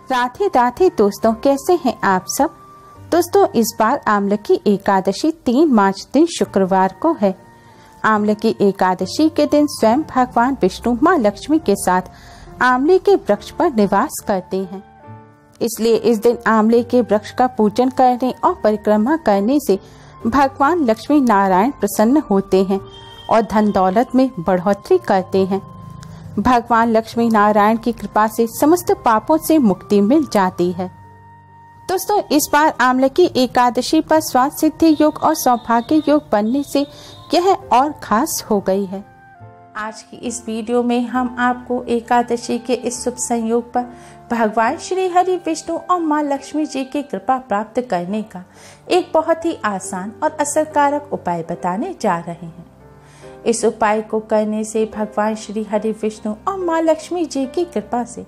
राधे राधे दोस्तों, कैसे हैं आप सब। दोस्तों, इस बार आंवले की एकादशी 3 मार्च दिन शुक्रवार को है। आंवले की एकादशी के दिन स्वयं भगवान विष्णु माँ लक्ष्मी के साथ आंवले के वृक्ष पर निवास करते हैं। इसलिए इस दिन आंवले के वृक्ष का पूजन करने और परिक्रमा करने से भगवान लक्ष्मी नारायण प्रसन्न होते हैं और धन दौलत में बढ़ोतरी करते हैं। भगवान लक्ष्मी नारायण की कृपा से समस्त पापों से मुक्ति मिल जाती है। दोस्तों, इस बार आंवले की एकादशी पर स्वास्थ्य सिद्धि योग और सौभाग्य योग बनने से यह और खास हो गई है। आज की इस वीडियो में हम आपको एकादशी के इस शुभ संयोग पर भगवान श्री हरि विष्णु और माँ लक्ष्मी जी की कृपा प्राप्त करने का एक बहुत ही आसान और असरकारक उपाय बताने जा रहे हैं। इस उपाय को करने से भगवान श्री हरि विष्णु और माँ लक्ष्मी जी की कृपा से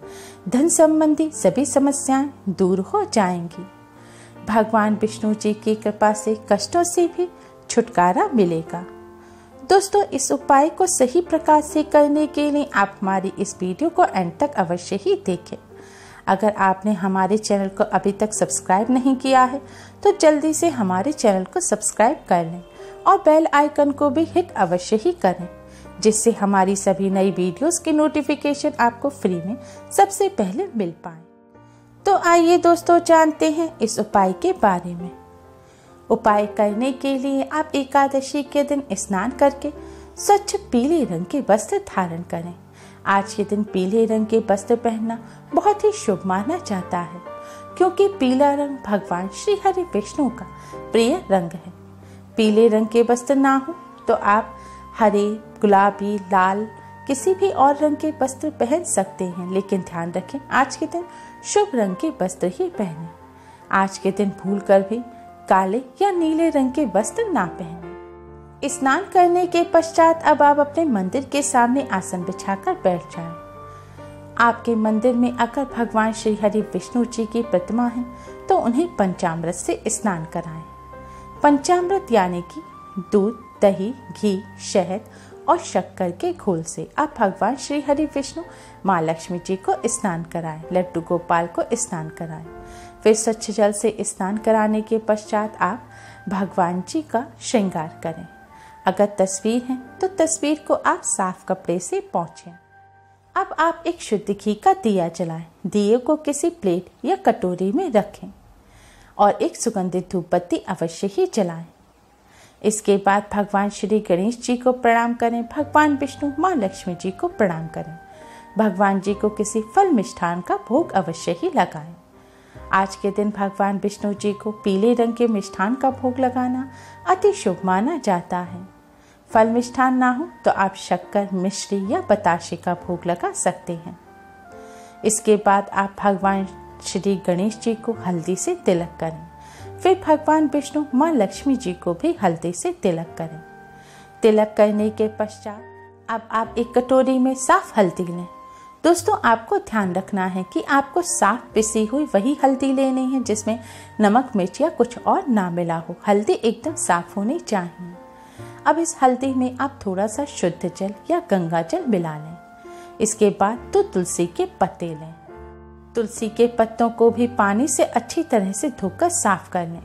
धन संबंधी सभी समस्याएं दूर हो जाएंगी। भगवान विष्णु जी की कृपा से कष्टों से भी छुटकारा मिलेगा। दोस्तों, इस उपाय को सही प्रकार से करने के लिए आप हमारी इस वीडियो को अंत तक अवश्य ही देखें। अगर आपने हमारे चैनल को अभी तक सब्सक्राइब नहीं किया है तो जल्दी से हमारे चैनल को सब्सक्राइब कर लें और बेल आइकन को भी हिट अवश्य ही करें, जिससे हमारी सभी नई वीडियोस की नोटिफिकेशन आपको फ्री में सबसे पहले मिल पाए। तो आइए दोस्तों, जानते हैं इस उपाय के बारे में। उपाय करने के लिए आप एकादशी के दिन स्नान करके स्वच्छ पीले रंग के वस्त्र धारण करें। आज के दिन पीले रंग के वस्त्र पहनना बहुत ही शुभ माना जाता है, क्योंकि पीला रंग भगवान श्री हरि विष्णु का प्रिय रंग है। पीले रंग के वस्त्र ना हो तो आप हरे, गुलाबी, लाल किसी भी और रंग के वस्त्र पहन सकते हैं, लेकिन ध्यान रखें आज के दिन शुभ रंग के वस्त्र ही पहनें। आज के दिन भूलकर भी काले या नीले रंग के वस्त्र ना पहनें। स्नान करने के पश्चात अब आप अपने मंदिर के सामने आसन बिछाकर बैठ जाएं। आपके मंदिर में अगर भगवान श्री हरि विष्णु जी की प्रतिमा है तो उन्हें पंचामृत से स्नान कराएं। पंचामृत यानी कि दूध, दही, घी, शहद और शक्कर के घोल से आप भगवान श्री हरि विष्णु माँ लक्ष्मी जी को स्नान कराएं। लड्डू गोपाल को स्नान कराएं। फिर स्वच्छ जल से स्नान कराने के पश्चात आप भगवान जी का श्रृंगार करें। अगर तस्वीर है तो तस्वीर को आप साफ कपड़े से पोंछें। अब आप एक शुद्ध घी का दिया जलाएं। दिए को किसी प्लेट या कटोरी में रखें और एक सुगंधित धूप बत्ती अवश्य ही जलाएं। इसके बाद भगवान श्री गणेश जी को प्रणाम करें। भगवान विष्णु माँ लक्ष्मी जी को प्रणाम करें। भगवान जी को किसी फल मिष्ठान का भोग अवश्य ही लगाएं। आज के दिन भगवान विष्णु जी को पीले रंग के मिष्ठान का भोग लगाना अति शुभ माना जाता है। फल मिष्ठान ना हो तो आप शक्कर, मिश्री या बताशे का भोग लगा सकते हैं। इसके बाद आप भगवान श्री गणेश जी को हल्दी से तिलक करें। फिर भगवान विष्णु माँ लक्ष्मी जी को भी हल्दी से तिलक करें। तिलक करने के पश्चात अब आप एक कटोरी में साफ हल्दी लें। दोस्तों, आपको ध्यान रखना है कि आपको साफ पिसी हुई वही हल्दी लेनी है जिसमें नमक, मिर्च या कुछ और ना मिला हो। हल्दी एकदम साफ होनी चाहिए। अब इस हल्दी में आप थोड़ा सा शुद्ध जल या गंगा जल मिला लें। इसके बाद तुलसी के पत्ते लें। तुलसी के पत्तों को भी पानी से अच्छी तरह से धोकर साफ कर लें।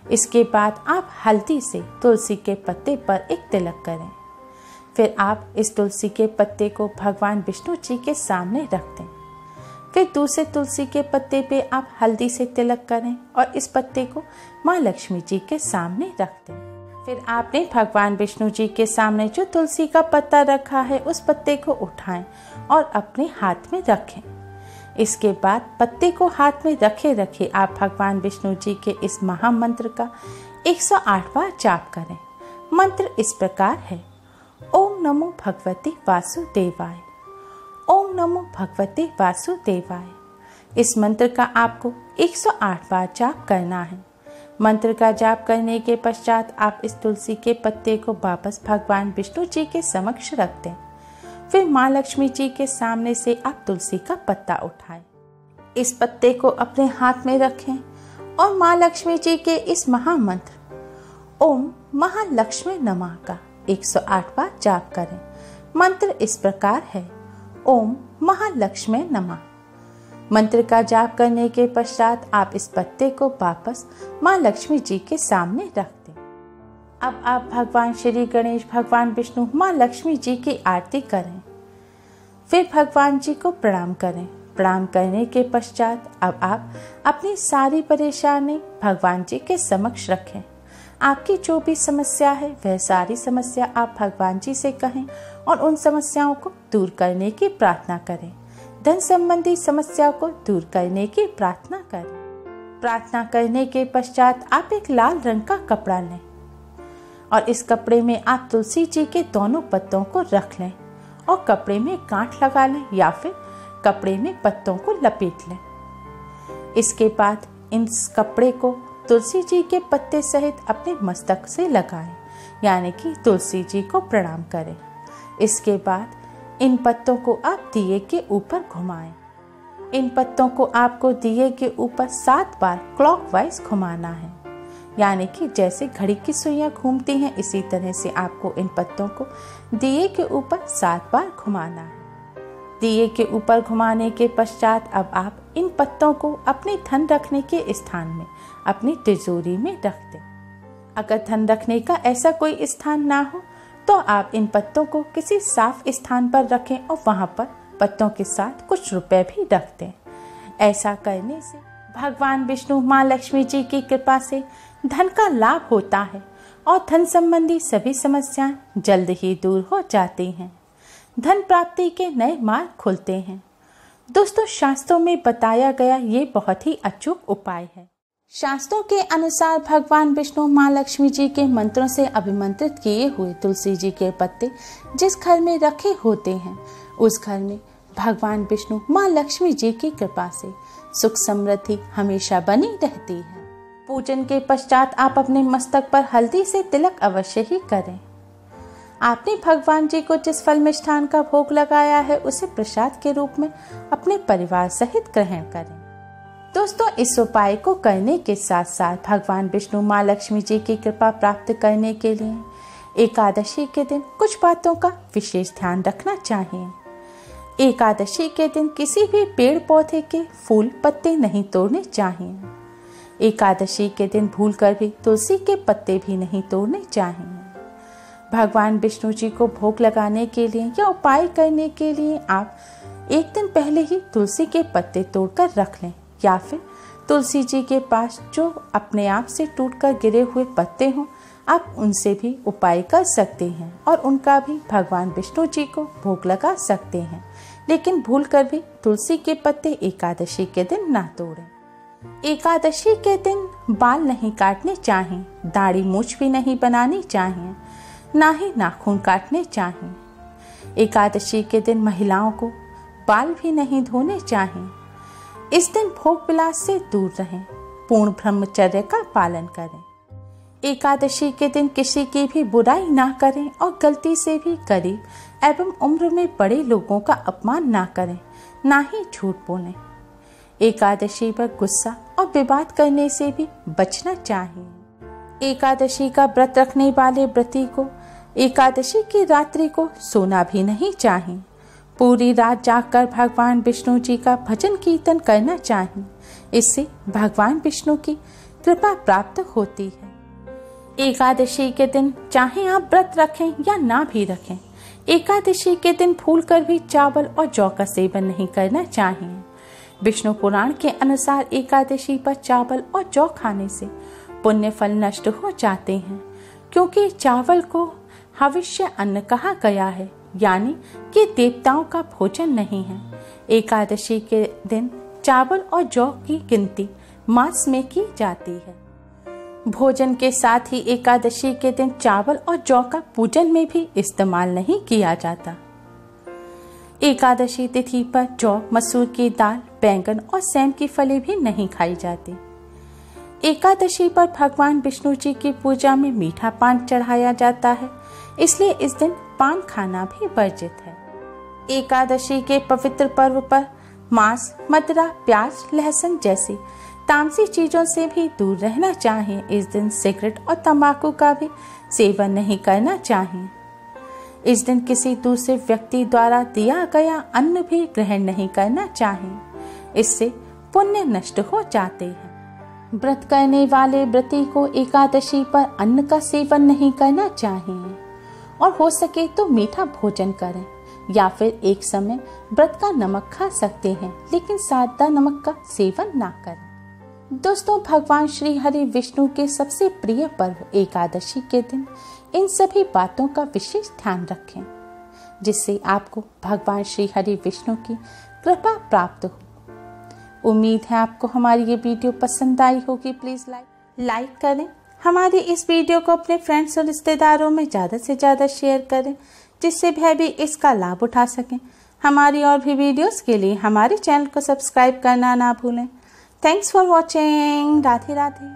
इसके बाद आप हल्दी से तुलसी के पत्ते पर एक तिलक करें। फिर आप इस तुलसी के पत्ते को भगवान विष्णु जी के सामने रख दें। फिर दूसरे तुलसी के पत्ते पे आप हल्दी से तिलक करें और इस पत्ते को माँ लक्ष्मी जी के सामने रख दें। फिर आपने भगवान विष्णु जी के सामने जो तुलसी का पत्ता रखा है उस पत्ते को उठाएं और अपने हाथ में रखें। इसके बाद पत्ते को हाथ में रखे रखे आप भगवान विष्णु जी के इस महामंत्र का 108 बार जाप करें। मंत्र इस प्रकार है: ओम नमो भगवते वासुदेवाय। ओम नमो भगवते वासुदेवाय। इस मंत्र का आपको 108 बार जाप करना है। मंत्र का जाप करने के पश्चात आप इस तुलसी के पत्ते को वापस भगवान विष्णु जी के समक्ष रख दें। फिर माँ लक्ष्मी जी के सामने से आप तुलसी का पत्ता उठाएं। इस पत्ते को अपने हाथ में रखें और माँ लक्ष्मी जी के इस महामंत्र ओम महालक्ष्मी नमः का 108 बार जाप करें। मंत्र इस प्रकार है: ओम महालक्ष्मी नमः। मंत्र का जाप करने के पश्चात आप इस पत्ते को वापस माँ लक्ष्मी जी के सामने रख दें। अब आप भगवान श्री गणेश, भगवान विष्णु, माँ लक्ष्मी जी की आरती करें। फिर भगवान जी को प्रणाम करें। प्रणाम करने के पश्चात अब आप अपनी सारी परेशानी भगवान जी के समक्ष रखें। आपकी जो भी समस्या है वह सारी समस्या आप भगवान जी से कहें और उन समस्याओं को दूर करने की प्रार्थना करें। धन संबंधी समस्या को दूर करने की प्रार्थना करें। प्रार्थना करने के पश्चात आप एक लाल रंग का कपड़ा लें और इस कपड़े में आप तुलसी जी के दोनों पत्तों को रख लें और कपड़े में गांठ लगा लें या फिर कपड़े में पत्तों को लपेट लें। इसके बाद इन कपड़े को तुलसी जी के पत्ते सहित अपने मस्तक से लगाएं, यानी कि तुलसी जी को प्रणाम करें। इसके बाद इन पत्तों को आप दिए के ऊपर घुमाएं। इन पत्तों को आपको दिए के ऊपर 7 बार क्लॉकवाइज घुमाना है, यानी कि जैसे घड़ी की सुइयां घूमती हैं इसी तरह से आपको इन पत्तों को दिए के ऊपर 7 बार घुमाना है। दिए के ऊपर घुमाने के पश्चात अब आप इन पत्तों को अपने धन रखने के स्थान में अपनी तिजोरी में रख दें। अगर धन रखने का ऐसा कोई स्थान ना हो तो आप इन पत्तों को किसी साफ स्थान पर रखें और वहां पर पत्तों के साथ कुछ रुपए भी रख दें। ऐसा करने से भगवान विष्णु, माँ लक्ष्मी जी की कृपा से धन का लाभ होता है और धन संबंधी सभी समस्याएं जल्द ही दूर हो जाती हैं। धन प्राप्ति के नए मार्ग खुलते हैं। दोस्तों, शास्त्रों में बताया गया ये बहुत ही अचूक उपाय है। शास्त्रों के अनुसार भगवान विष्णु, माँ लक्ष्मी जी के मंत्रों से अभिमंत्रित किए हुए तुलसी जी के पत्ते जिस घर में रखे होते हैं उस घर में भगवान विष्णु, माँ लक्ष्मी जी की कृपा से सुख समृद्धि हमेशा बनी रहती है। पूजन के पश्चात आप अपने मस्तक पर हल्दी से तिलक अवश्य ही करें। आपने भगवान जी को जिस फल मिष्ठान का भोग लगाया है उसे प्रसाद के रूप में अपने परिवार सहित ग्रहण करें। दोस्तों, इस उपाय को करने के साथ साथ भगवान विष्णु, माँ लक्ष्मी जी की कृपा प्राप्त करने के लिए एकादशी के दिन कुछ बातों का विशेष ध्यान रखना चाहिए। एकादशी के दिन किसी भी पेड़ पौधे के फूल पत्ते नहीं तोड़ने चाहिए। एकादशी के दिन भूलकर भी तुलसी के पत्ते भी नहीं तोड़ने चाहिए। भगवान विष्णु जी को भोग लगाने के लिए या उपाय करने के लिए आप एक दिन पहले ही तुलसी के पत्ते तोड़कर रख लें या फिर तुलसी जी के पास जो अपने आप से टूटकर गिरे हुए पत्ते हों आप उनसे भी उपाय कर सकते हैं और उनका भी भगवान विष्णु जी को भोग लगा सकते हैं। लेकिन भूलकर भी तुलसी के पत्ते एकादशी के दिन ना तोड़ें। एकादशी के दिन बाल नहीं काटने चाहिए, दाढ़ी मूछ भी नहीं बनानी चाहिए, ना ही नाखून काटने चाहिए। एकादशी के दिन महिलाओं को बाल भी नहीं धोने चाहिए। इस दिन भोग विलास से दूर रहें, पूर्ण ब्रह्मचर्य का पालन करें। एकादशी के दिन किसी की भी बुराई ना करें और गलती से भी गरीब एवं उम्र में बड़े लोगों का अपमान ना करें, ना ही झूठ बोलें। एकादशी पर गुस्सा और विवाद करने से भी बचना चाहिए। एकादशी का व्रत रखने वाले व्रती को एकादशी की रात्रि को सोना भी नहीं चाहिए। पूरी रात जागकर भगवान विष्णु जी का भजन कीर्तन करना चाहिए। इससे भगवान विष्णु की कृपा प्राप्त होती है। एकादशी के दिन चाहे आप व्रत रखें या ना भी रखें, एकादशी के दिन भूलकर भी चावल और जौ का सेवन नहीं करना चाहिए। विष्णु पुराण के अनुसार एकादशी पर चावल और जौ खाने से पुण्य फल नष्ट हो जाते हैं, क्योंकि चावल को हविष्य अन्न कहा गया है, यानी कि देवताओं का भोजन नहीं है। एकादशी के दिन चावल और जौ की गिनती मास में की जाती है। भोजन के साथ ही एकादशी के दिन चावल और जौ का पूजन में भी इस्तेमाल नहीं किया जाता। एकादशी तिथि पर जौ, मसूर की दाल, बैंगन और सेम की फली भी नहीं खाई जाती। एकादशी पर भगवान विष्णु जी की पूजा में मीठा पान चढ़ाया जाता है, इसलिए इस दिन पान खाना भी वर्जित है। एकादशी के पवित्र पर्व पर मांस, मदिरा, प्याज, लहसुन जैसी तामसी चीजों से भी दूर रहना चाहिए। इस दिन सिगरेट और तंबाकू का भी सेवन नहीं करना चाहिए। इस दिन किसी दूसरे व्यक्ति द्वारा दिया गया अन्न भी ग्रहण नहीं करना चाहिए। इससे पुण्य नष्ट हो जाते हैं। व्रत करने वाले व्रती को एकादशी पर अन्न का सेवन नहीं करना चाहिए और हो सके तो मीठा भोजन करें या फिर एक समय व्रत का नमक खा सकते हैं, लेकिन सादा नमक का सेवन ना करें। दोस्तों, भगवान श्री हरि विष्णु के सबसे प्रिय पर्व एकादशी के दिन इन सभी बातों का विशेष ध्यान रखें, जिससे आपको भगवान श्री हरि विष्णु की कृपा प्राप्त हो। उम्मीद है आपको हमारी ये वीडियो पसंद आई होगी। प्लीज लाइक करें, हमारी इस वीडियो को अपने फ्रेंड्स और रिश्तेदारों में ज़्यादा से ज़्यादा शेयर करें, जिससे वह भी इसका लाभ उठा सकें। हमारी और भी वीडियोस के लिए हमारे चैनल को सब्सक्राइब करना ना भूलें। Thanks for watching. Radhe Radhe.